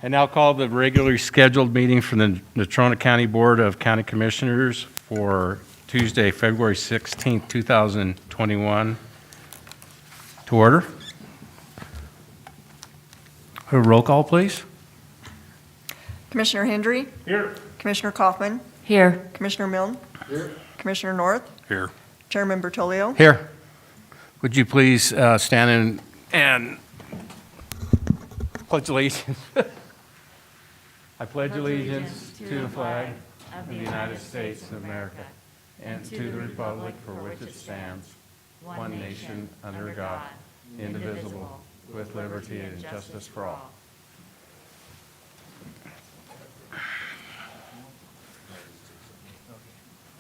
I now call the regularly scheduled meeting for the Natrona County Board of County Commissioners for Tuesday, February 16th, 2021 to order. A roll call, please. Commissioner Hendry? Here. Commissioner Kaufman? Here. Commissioner Milne? Here. Commissioner North? Here. Chairman Bertolio? Here. Would you please stand in and pledge allegiance? I pledge allegiance to the flag of the United States of America and to the republic for which it stands, one nation under God, indivisible, with liberty and justice for all.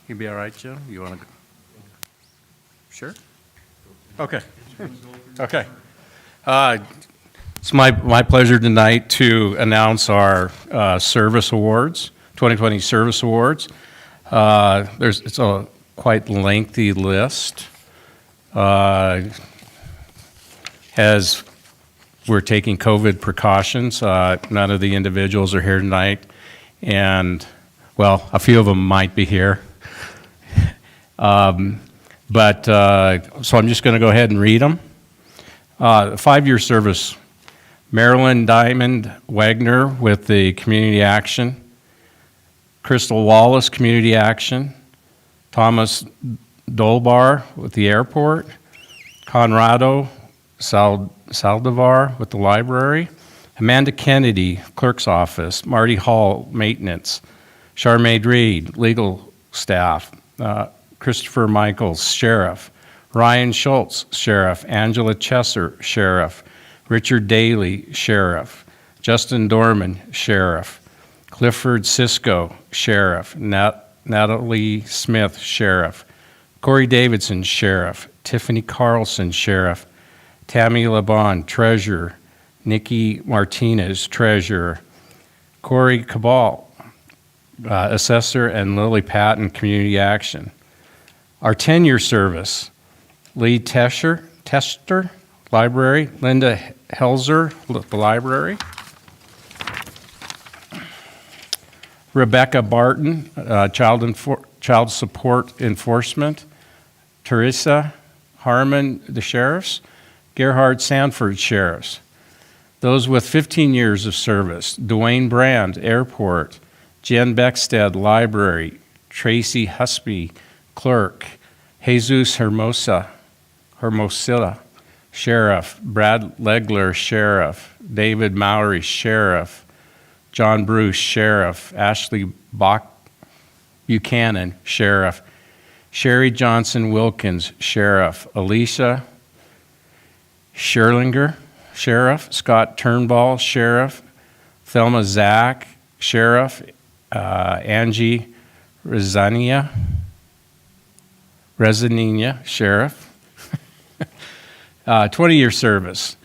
You be all right, Joe? You want to go? Sure? Okay. Okay. It's my pleasure tonight to announce our service awards, 2020 service awards. It's a quite lengthy list. As we're taking COVID precautions, none of the individuals are here tonight, and well, a few of them might be here. So I'm just going to go ahead and read them. 5-year service, Marilyn Diamond Wagner with the Community Action, Crystal Wallace, Community Action, Thomas Dolbar with the airport, Conrado Saldivar with the library, Amanda Kennedy, Clerk's Office, Marty Hall, Maintenance, Charmaine Reed, Legal Staff, Christopher Michaels, Sheriff, Ryan Schultz, Sheriff, Angela Chesser, Sheriff, Richard Daly, Sheriff, Justin Dorman, Sheriff, Clifford Cisco, Sheriff, Natalie Smith, Sheriff, Corey Davidson, Sheriff, Tiffany Carlson, Sheriff, Tammy LeBon, Treasurer, Nikki Martinez, Treasurer, Corey Cabal, Assessor, and Lily Patton, Community Action. Our 10-year service, Lee Tester, Library, Linda Helzer, the Library, Rebecca Barton, Child Support Enforcement, Teresa Harmon, the Sheriffs, Gerhard Sanford, Sheriffs. Those with 15 years of service, Dwayne Brand, Airport, Jen Beckstead, Library, Tracy Husby, Clerk, Jesus Hermosilla, Sheriff, Brad Legler, Sheriff, David Mowry, Sheriff, John Bruce, Sheriff, Ashley Buchanan, Sheriff, Sherry Johnson Wilkins, Sheriff, Alicia Scherlinger, Sheriff, Scott Turnbull, Sheriff, Thelma Zach, Sheriff, Angie Rezania, Sheriff. 20-year service,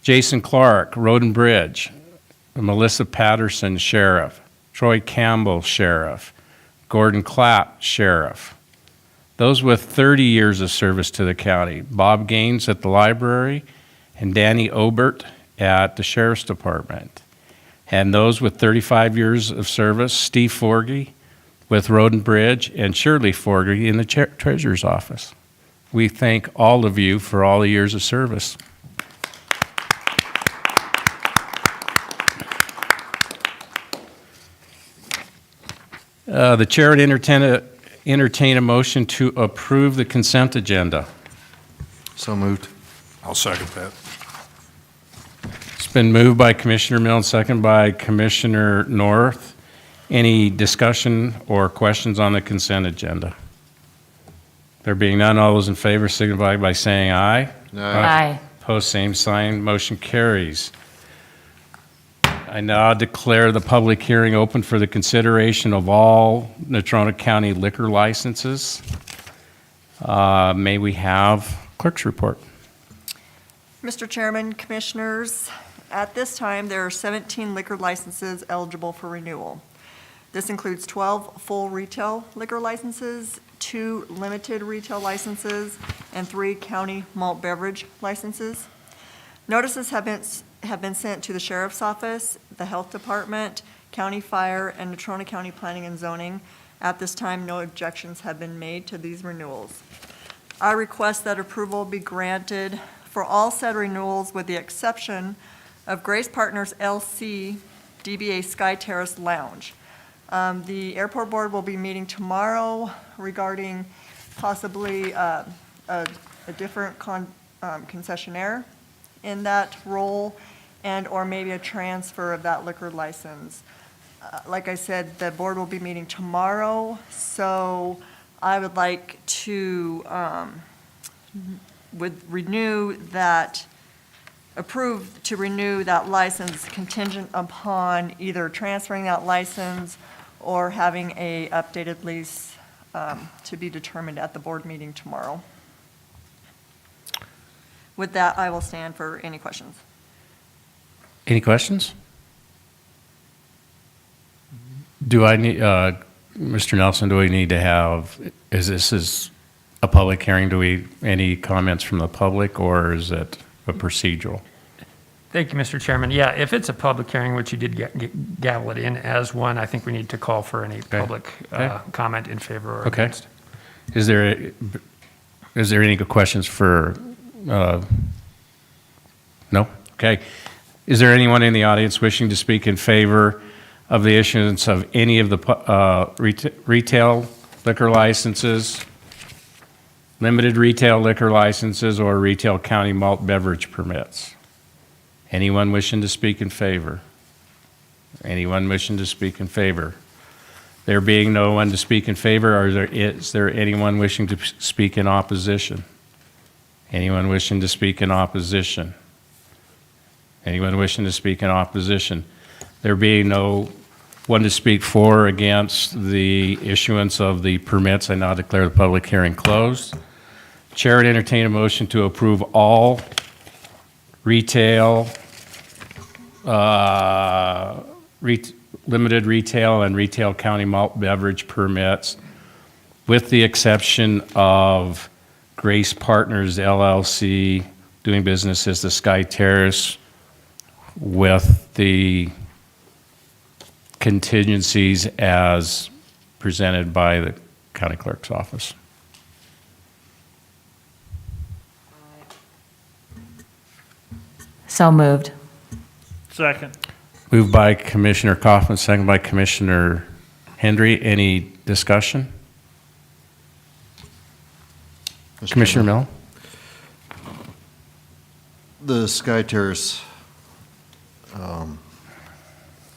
Jason Clark, Road and Bridge, Melissa Patterson, Sheriff, Troy Campbell, Sheriff, Gordon Clapp, Sheriff. Those with 30 years of service to the county, Bob Gaines at the library and Danny Obert at the Sheriff's Department. And those with 35 years of service, Steve Forgy with Road and Bridge and Shirley Forgy in the Treasurer's Office. We thank all of you for all the years of service. The chair would entertain a motion to approve the consent agenda. So moved. I'll second that. It's been moved by Commissioner Milne, second by Commissioner North. Any discussion or questions on the consent agenda? There being none, all those in favor signify by saying aye. Aye. Opposed, same sign. Motion carries. I now declare the public hearing open for the consideration of all Natrona County liquor licenses. May we have clerk's report? Mr. Chairman, Commissioners, at this time, there are 17 liquor licenses eligible for renewal. This includes 12 full retail liquor licenses, 2 limited retail licenses, and 3 county malt beverage licenses. Notices have have been sent to the Sheriff's Office, the Health Department, County Fire, and Natrona County Planning and Zoning. At this time, no objections have been made to these renewals. I request that approval be granted for all said renewals with the exception of Grace Partners LC DBA Sky Terrace Lounge. The airport board will be meeting tomorrow regarding possibly a different concessionaire in that role and/or maybe a transfer of that liquor license. Like I said, the board will be meeting tomorrow, so I would like to approve to renew that license contingent upon either transferring that license or having a updated lease to be determined at the board meeting tomorrow. With that, I will stand for any questions. Any questions? Do I need, Mr. Nelson, do we need to have, is this a public hearing? Any comments from the public, or is it a procedural? Thank you, Mr. Chairman. Yeah, if it's a public hearing, which you did gavel it in as one, I think we need to call for any public comment in favor or Okay. against. Is there any questions for, no? Okay. Is there anyone in the audience wishing to speak in favor of the issuance of any of the retail liquor licenses, limited retail liquor licenses, or retail county malt beverage permits? Anyone wishing to speak in favor? Anyone wishing to speak in favor? There being no one to speak in favor, is there anyone wishing to speak in opposition? Anyone wishing to speak in opposition? Anyone wishing to speak in opposition? There being no one to speak for or against the issuance of the permits, I now declare the public hearing closed. Chair would entertain a motion to approve all retail, limited retail and retail county malt beverage permits, with the exception of Grace Partners LLC, doing business as the Sky Terrace, with the contingencies as presented by the county clerk's office. So moved. Second. Moved by Commissioner Kaufman, second by Commissioner Hendry. Any discussion? Mr. Commissioner Chairman, Miller? The Sky Terrace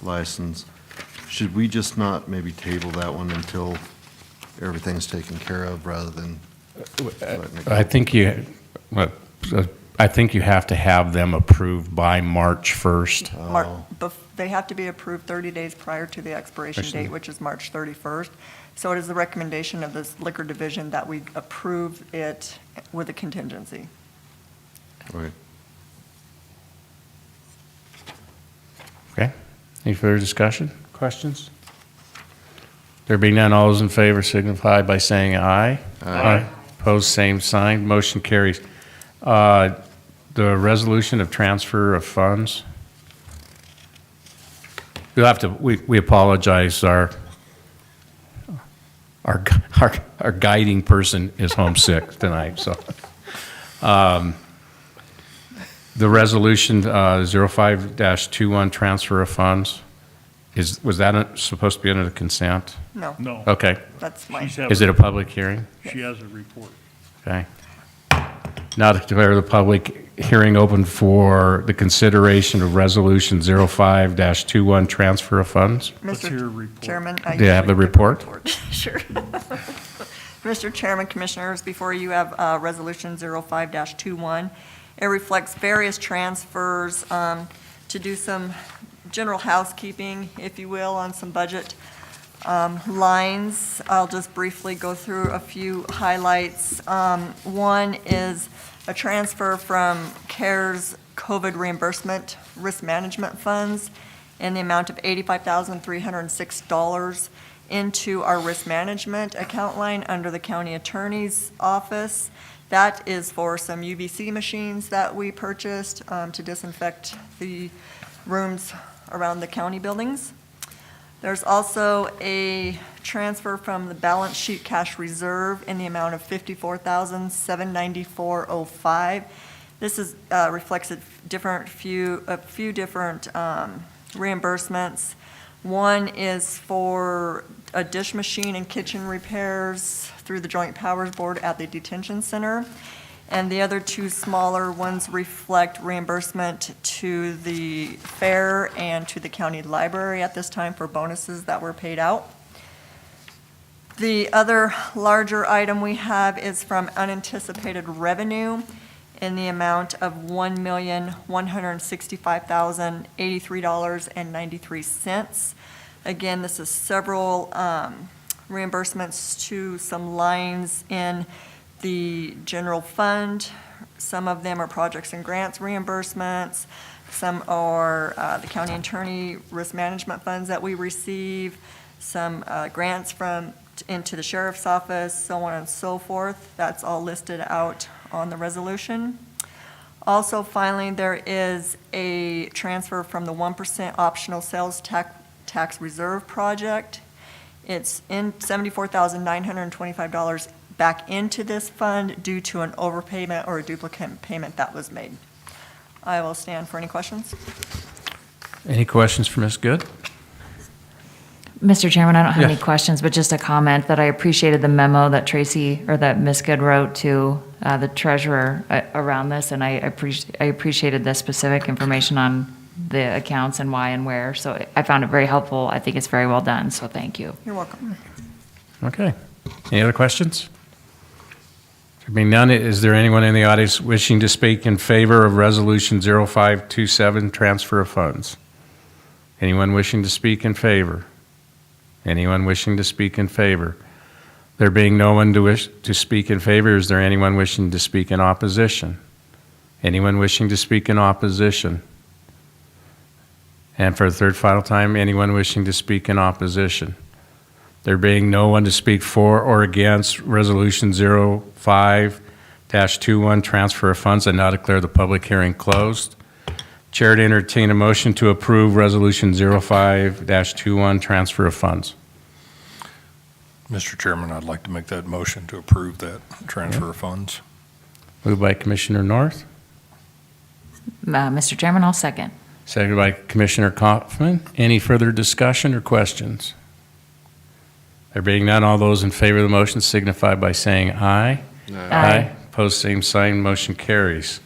license, should we just not maybe table that one until everything's taken care of rather than? I think you have to have them approved by March 1st. They have to be approved 30 days prior to the expiration date, which is March 31st. So it is the recommendation of this liquor division that we approve it with a contingency. Okay. Okay. Any further discussion? Questions? There being none, all those in favor signify by saying aye. Aye. Opposed, same sign. Motion carries. The resolution of transfer of funds. You'll have to, we apologize, our guiding person is homesick tonight, so. The resolution 05-21 transfer of funds, was that supposed to be under the consent? No, No. Okay. that's mine. Is it a public hearing? She has a report. Okay. Now to declare the public hearing open for the consideration of resolution 05-21 transfer of funds. Let's hear a Mr. report. Chairman. Do you have the report? Sure. Mr. Chairman, Commissioners, before you have Resolution 05-21. It reflects various transfers to do some general housekeeping, if you will, on some budget lines. I'll just briefly go through a few highlights. One is a transfer from CARES COVID reimbursement risk management funds in the amount of $85,306 into our risk management account line under the county attorney's office. That is for some UVC machines that we purchased to disinfect the rooms around the county buildings. There's also a transfer from the balance sheet cash reserve in the amount of $54,794.05. This is, reflects a few different reimbursements. One is for a dish machine and kitchen repairs through the Joint Powers Board at the detention center. And the other two smaller ones reflect reimbursement to the fair and to the county library at this time for bonuses that were paid out. The other larger item we have is from unanticipated revenue in the amount of $1,165,083.93. Again, this is several reimbursements to some lines in the general fund. Some of them are projects and grants reimbursements. Some are the county attorney risk management funds that we receive. Some grants into the sheriff's office, so on and so forth. That's all listed out on the resolution. Also, finally, there is a transfer from the 1% optional sales tax reserve project. It's in $74,925 back into this fund due to an overpayment or a duplicate payment that was made. I will stand for any questions. Any questions for Ms. Good? Mr. Chairman, I don't have any Yes. questions, but just a comment that I appreciated the memo that Tracy, or that Ms. Good wrote to the treasurer around this, and I appreciated the specific information on the accounts and why and where. So I found it very helpful. I think it's very well done, so thank you. You're welcome. Okay. Any other questions? There being none, is there anyone in the audience wishing to speak in favor of Resolution 0527, transfer of funds? Anyone wishing to speak in favor? Anyone wishing to speak in favor? There being no one to wish to speak in favor, is there anyone wishing to speak in opposition? Anyone wishing to speak in opposition? And for the third final time, anyone wishing to speak in opposition? There being no one to speak for or against Resolution 05-21, transfer of funds, I now declare the public hearing closed. Chair to entertain a motion to approve Resolution 05-21, transfer of funds. Mr. Chairman, I'd like to make that motion to approve that transfer of funds. Moved by Commissioner North, Mr. Chairman, I'll second. seconded by Commissioner Kaufman. Any further discussion or questions? There being none, all those in favor of the motion signify by saying aye. Aye. Opposed, same sign, motion carries.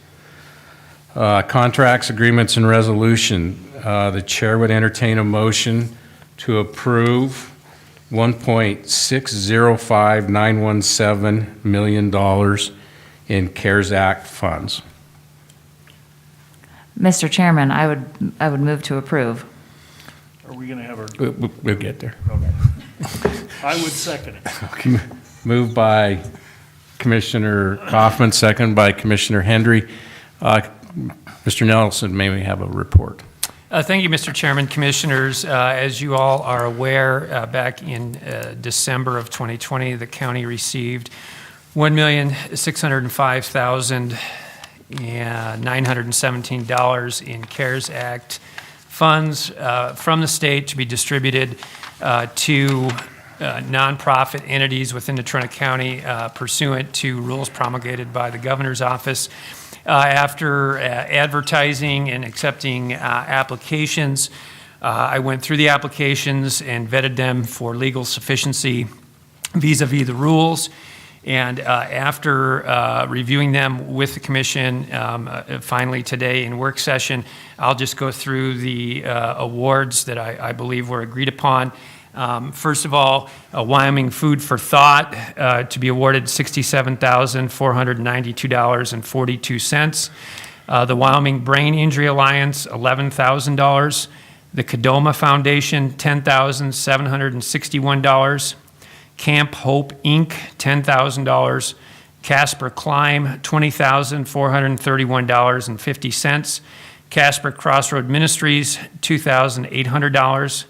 Contracts, agreements, and resolution. The chair would entertain a motion to approve $1.605917 million in CARES Act funds. Mr. Chairman, I would move to approve. Are we going to have our, We'll get there. I would second it. Moved by Commissioner Kaufman, second by Commissioner Hendry. Mr. Nelson, may we have a report? Thank you, Mr. Chairman, Commissioners. As you all are aware, back in December of 2020, the county received $1,605,917 in CARES Act funds from the state to be distributed to nonprofit entities within Natrona County pursuant to rules promulgated by the governor's office. After advertising and accepting applications, I went through the applications and vetted them for legal sufficiency vis-a-vis the rules. And after reviewing them with the commission, finally today in work session, I'll just go through the awards that I believe were agreed upon. First of all, Wyoming Food for Thought to be awarded $67,492.42. The Wyoming Brain Injury Alliance, $11,000. The Kadoma Foundation, $10,761. Camp Hope, Inc., $10,000. Casper Climb, $20,431.50. Casper Crossroad Ministries, $2,800.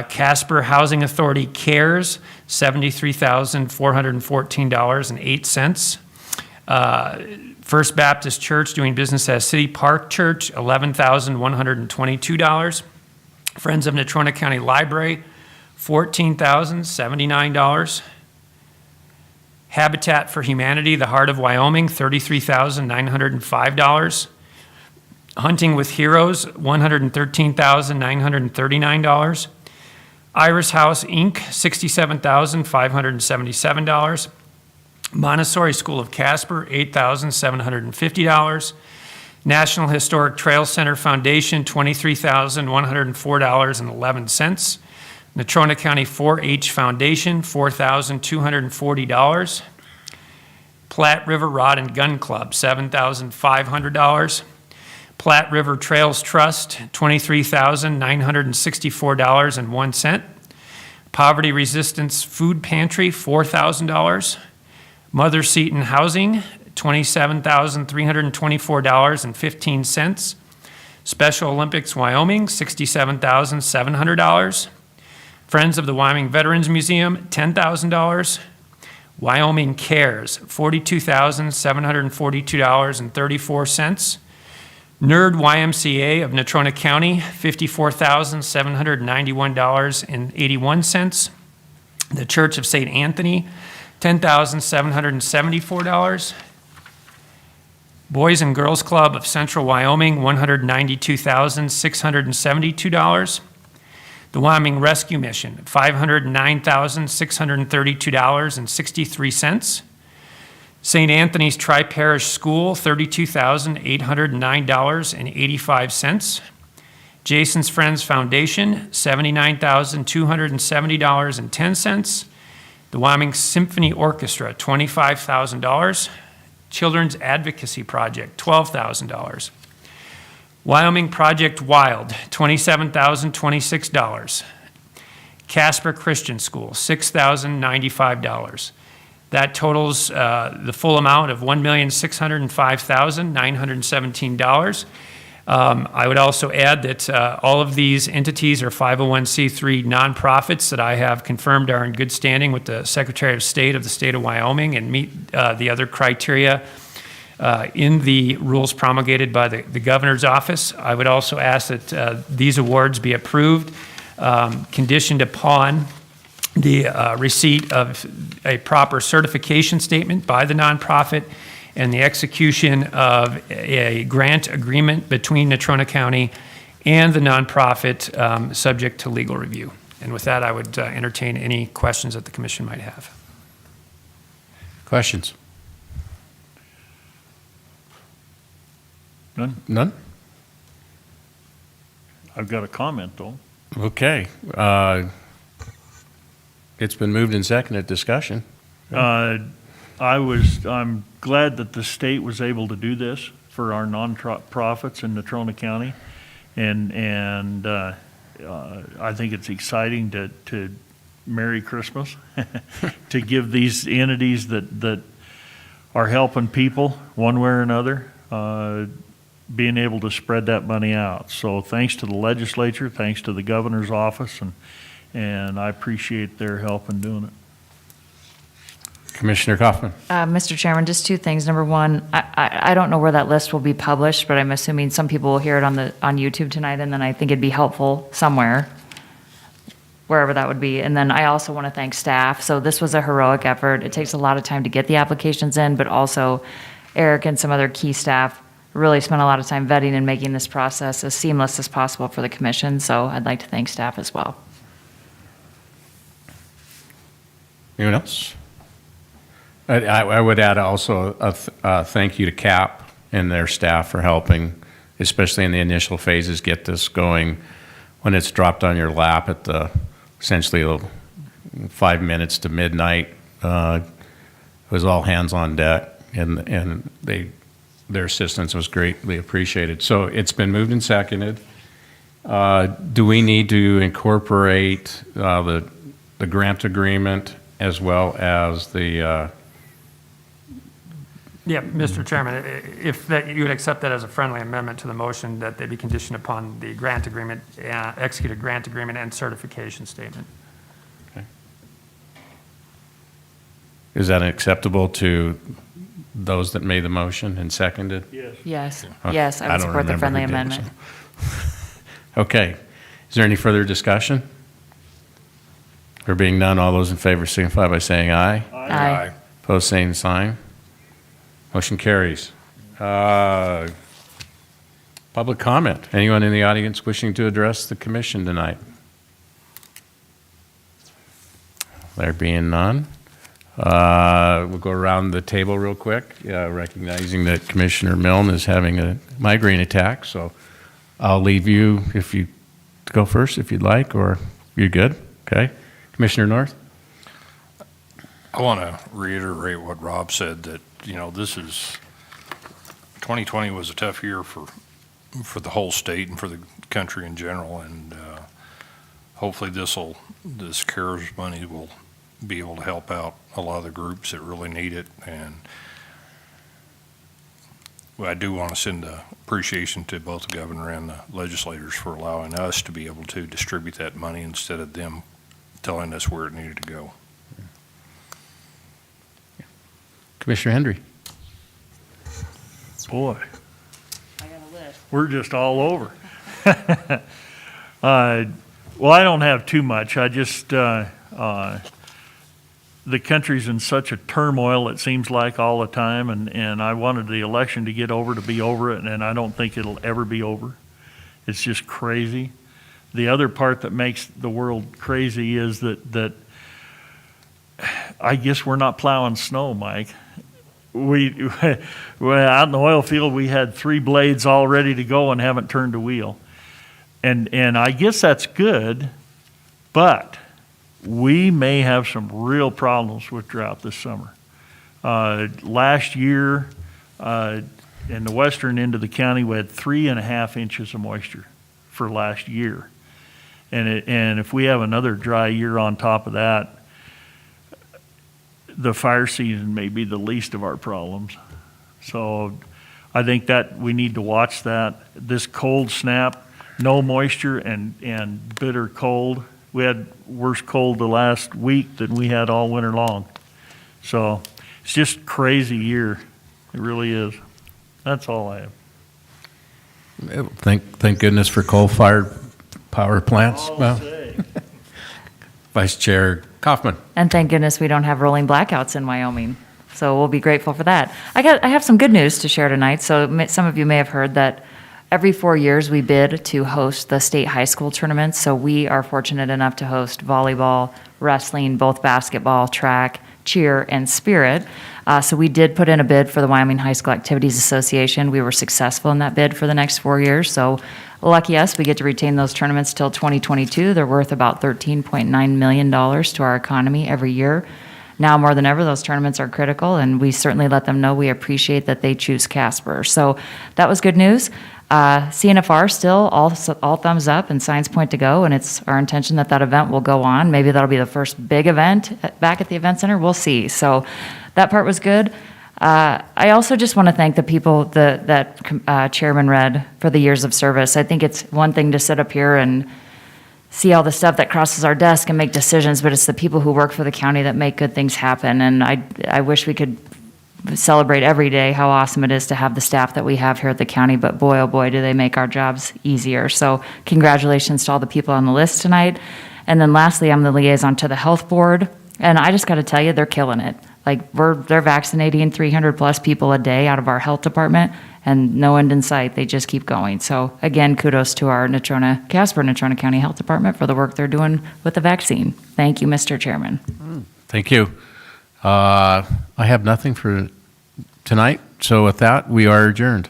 Casper Housing Authority Cares, $73,414.08. First Baptist Church doing business as City Park Church, $11,122. Friends of Natrona County Library, $14,079. Habitat for Humanity, the Heart of Wyoming, $33,905. Hunting with Heroes, $113,939. Iris House, Inc., $67,577. Montessori School of Casper, $8,750. National Historic Trail Center Foundation, $23,104.11. Natrona County 4-H Foundation, $4,240. Platte River Rod and Gun Club, $7,500. Platte River Trails Trust, $23,964.01. Poverty Resistance Food Pantry, $4,000. Mother Seton Housing, $27,324.15. Special Olympics Wyoming, $67,700. Friends of the Wyoming Veterans Museum, $10,000. Wyoming Cares, $42,742.34. Nerd YMCA of Natrona County, $54,791.81. The Church of St. Anthony, $10,774. Boys and Girls Club of Central Wyoming, $192,672. The Wyoming Rescue Mission, $509,632.63. St. Anthony's Tri-Parish School, $32,809.85. Jason's Friends Foundation, $79,270.10. The Wyoming Symphony Orchestra, $25,000. Children's Advocacy Project, $12,000. Wyoming Project Wild, $27,026. Casper Christian School, $6,095. That totals the full amount of $1,605,917. I would also add that all of these entities are 501c3 nonprofits that I have confirmed are in good standing with the Secretary of State of the state of Wyoming and meet the other criteria in the rules promulgated by the governor's office. I would also ask that these awards be approved, conditioned upon the receipt of a proper certification statement by the nonprofit and the execution of a grant agreement between Natrona County and the nonprofit, subject to legal review. And with that, I would entertain any questions that the commission might have. Questions? None? None? I've got a comment, though. Okay. It's been moved and seconded. Discussion. I'm glad that the state was able to do this for our nonprofits in Natrona County. And I think it's exciting to Merry Christmas, to give these entities that are helping people one way or another, being able to spread that money out. So thanks to the legislature, thanks to the governor's office, and I appreciate their help in doing it. Commissioner Kaufman. Mr. Chairman, just two things. Number one, I don't know where that list will be published, but I'm assuming some people will hear it on YouTube tonight, and then I think it'd be helpful somewhere, wherever that would be. And then I also want to thank staff. So this was a heroic effort. It takes a lot of time to get the applications in, but also Eric and some other key staff really spent a lot of time vetting and making this process as seamless as possible for the commission. So I'd like to thank staff as well. Anyone else? I would add also a thank you to CAP and their staff for helping, especially in the initial phases, get this going. When it's dropped on your lap at the essentially 5 minutes to midnight, it was all hands on deck, and their assistance was greatly appreciated. So it's been moved and seconded. Do we need to incorporate the grant agreement as well as the Yeah, Mr. Chairman, if that, you would accept that as a friendly amendment to the motion that they be conditioned upon the grant agreement, executed grant agreement and certification statement. Is that acceptable to those that made the motion and seconded? Yes. Yes, Huh, yes, I would don't support the remember friendly who did, amendment. so. Okay. Is there any further discussion? There being none, all those in favor signify by saying aye. Aye. Opposed, same sign. Motion carries. Public comment. Anyone in the audience wishing to address the commission tonight? There being none, we'll go around the table real quick, recognizing that Commissioner Milne is having a migraine attack, so I'll leave you if you to go first if you'd like, or you're good. Okay. Commissioner North? I want to reiterate what Rob said, that, 2020 was a tough year for the whole state and for the country in general, and hopefully this CARES money will be able to help out a lot of the groups that really need it. And I do want to send appreciation to both the governor and the legislators for allowing us to be able to distribute that money instead of them telling us where it needed to go. Commissioner Hendry? Boy, I got a list. we're just all over. Well, I don't have too much. I just, the country's in such a turmoil, it seems like, all the time, and I wanted the election to get over, to be over it, and I don't think it'll ever be over. It's just crazy. The other part that makes the world crazy is that I guess we're not plowing snow, Mike. We're out in the oil field, we had 3 blades all ready to go and haven't turned a wheel. And I guess that's good, but we may have some real problems with drought this summer. Last year, in the western end of the county, we had 3.5 inches of moisture for last year. And if we have another dry year on top of that, the fire season may be the least of our problems. So I think that we need to watch that. This cold snap, no moisture and bitter cold. We had worse cold the last week than we had all winter long. So it's just a crazy year. It really is. That's all I have. Thank goodness for coal-fired power plants. Well, Vice Chair Kaufman. And thank goodness we don't have rolling blackouts in Wyoming. So we'll be grateful for that. I have some good news to share tonight. So some of you may have heard that every 4 years we bid to host the state high school tournaments. So we are fortunate enough to host volleyball, wrestling, both basketball, track, cheer, and spirit. So we did put in a bid for the Wyoming High School Activities Association. We were successful in that bid for the next 4 years. So lucky us, we get to retain those tournaments till 2022. They're worth about $13.9 million to our economy every year. Now more than ever, those tournaments are critical, and we certainly let them know we appreciate that they choose Casper. So that was good news. CNFR still all thumbs up and signs point to go, and it's our intention that event will go on. Maybe that'll be the first big event back at the event center. We'll see. So that part was good. I also just want to thank the people that Chairman read for the years of service. I think it's one thing to sit up here and see all the stuff that crosses our desk and make decisions, but it's the people who work for the county that make good things happen. And I wish we could celebrate every day how awesome it is to have the staff that we have here at the county, but boy, oh boy, do they make our jobs easier. So congratulations to all the people on the list tonight. And then lastly, I'm the liaison to the health board, and I just got to tell you, they're killing it. Like they're vaccinating 300 plus people a day out of our health department, and no end in sight. They just keep going. So again, kudos to our Natrona County Health Department for the work they're doing with the vaccine. Thank you, Mr. Chairman. Thank you. I have nothing for tonight. So with that, we are adjourned.